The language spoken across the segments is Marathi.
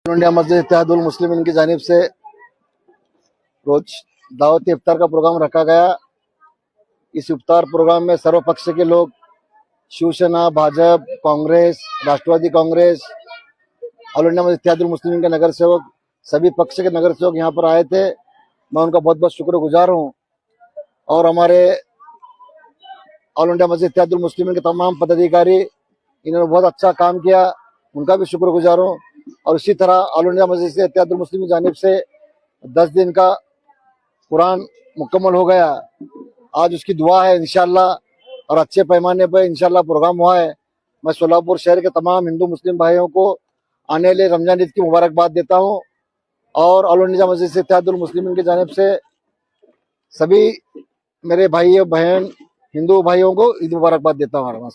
इंडिया मस्जिद इत्तेहादुल मुस्लिमीन की जानिब से रोज दावत इफ्तार का प्रोग्राम रखा गया। इस इफ्तार प्रोग्राम में सर्व पक्ष के लोग, शिवसेना, भाजपा, कांग्रेस, राष्ट्रवादी कांग्रेस, ऑल इंडिया मस्जिद इत्तेहादुल मुस्लिमीन के नगर सेवक, सभी पक्ष के नगर सेवक यहाँ पर आए थे। मैं उनका बहुत बहुत शुक्रगुजार हूँ। और हमारे ऑल इंडिया मस्जिद इत्तेहादुल मुस्लिमीन के तमाम पदाधिकारी, इन्होंने बहुत अच्छा काम किया, उनका भी शुक्रगुजार हूँ। और इसी तरह ऑल इंडिया मस्जिद इत्तेहादुल मुस्लिमीन की जानिब से 10 दिन का कुरान मुकम्मल हो गया। आज उसकी दुआ है इंशाल्लाह, और अच्छे पैमाने पर इंशाल्लाह प्रोग्राम हुआ है। मैं सोलापुर शहर के तमाम हिंदू मुस्लिम भाइयों को आने वाले रमजान ईद की मुबारकबाद देता हूँ। और ऑल इंडिया मस्जिद इत्तेहादुल मुस्लिमीन की जानिब से सभी मेरे भाई बहन हिंदू भाइयों को ईद मुबारकबाद देता हूँ।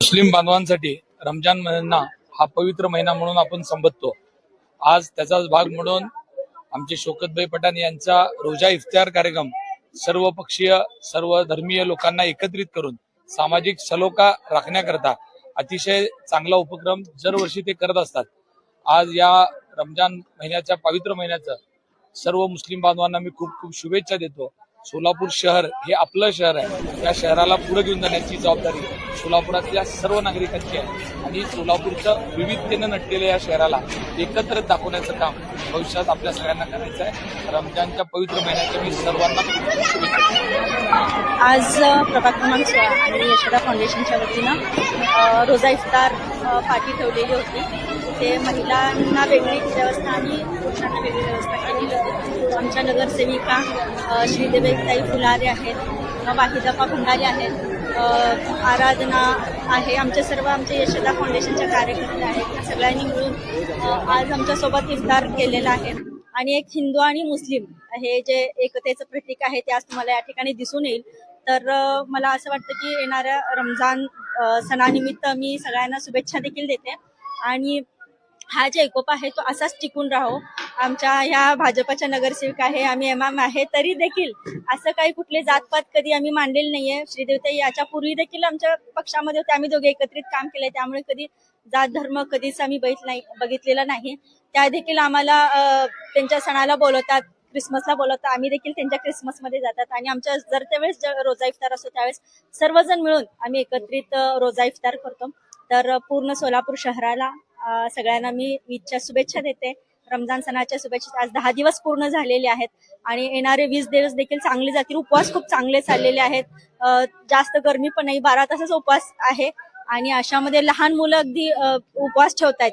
मुस्लिम बांधवांसाठी रमजान महिना हा पवित्र महिना म्हणून आपण संबोधतो। आज त्याचाच भाग म्हणून आमचे शौकतभाई पठाण यांचा रोजा इफ्तार कार्यक्रम सर्व पक्षीय सर्व धर्मीय लोकांना एकत्रित करून सामाजिक सलोखा राखण्याकरता अतिशय चांगला उपक्रम दरवर्षी ते करत असतात। आज या रमजान महिन्याच्या पवित्र महिन्याचं सर्व मुस्लिम बांधवांना मी खूप खूप शुभेच्छा देतो। सोलापूर शहर हे आपलं शहर आहे, त्या शहराला पुढे घेऊन जाण्याची जबाबदारी सोलापुरातल्या सर्व नागरिकांची आहे आणि सोलापूरचं विविधतेने नटलेल्या या शहराला एकत्र दाखवण्याचं काम भविष्यात आपल्या सगळ्यांना करायचं आहे। रमजानच्या पवित्र महिन्याच्या मी सर्वांना शुभेच्छा देतो। आज प्रभाग क्रमांक 16 आणि यशोदा फाउंडेशनच्या वतीनं रोजा इफ्तार पार्टी ठेवलेली होती। ते महिलांना वेगळी व्यवस्था आणि पुरुषांना वेगळी व्यवस्था केलेली होती। आमच्या नगरसेविका श्रीदेवीताई फुलारे आहेत, वाहिदापा भंडारी आहेत, आराधना आहे, आमचे यशोदा फाउंडेशनच्या कार्यकर्ते आहेत। सगळ्यांनी मिळून आज आमच्यासोबत इफ्तार केलेला आहे। आणि एक हिंदू आणि मुस्लिम हे जे एकतेचं प्रतीक आहे ते आज तुम्हाला या ठिकाणी दिसून येईल। तर मला असं वाटतं की येणाऱ्या रमजान सणानिमित्त मी सगळ्यांना शुभेच्छा देखील देते आणि हा जे एकोपा आहे तो असाच टिकून राहो। आमच्या ह्या भाजपाच्या नगरसेविका आहे, आम्ही इमाम आहे, तरी देखील असं काही कुठले जातपात कधी आम्ही मांडलेले नाहीये। श्रीदेवताई याच्या पूर्वी देखील आमच्या पक्षामध्ये होते, आम्ही दोघे एकत्रित काम केलंय, त्यामुळे कधी जात धर्म कधीच आम्ही बघितलेला नाही। त्या देखील आम्हाला त्यांच्या सणाला बोलवतात, क्रिसमसला बोलवतात, आम्ही देखील त्यांच्या क्रिसमसमध्ये जातात आणि आमच्या जर त्यावेळेस रोजा इफ्तार असतो त्यावेळेस सर्वजण मिळून आम्ही एकत्रित रोजा इफ्तार करतो। तर पूर्ण सोलापूर शहराला सगळ्यांना मी ईदच्या शुभेच्छा देते, रमजान सणाच्या शुभेच्छा। आज 10 दिवस पूर्ण झालेले आहेत आणि येणारे 20 दिवस देखील चांगले जातील। उपवास खूप चांगले चाललेले आहेत, जास्त गरमी पण नाही, 12 तासाचा उपवास आहे आणि अशामध्ये लहान मुलं अगदी उपवास ठेवतायत।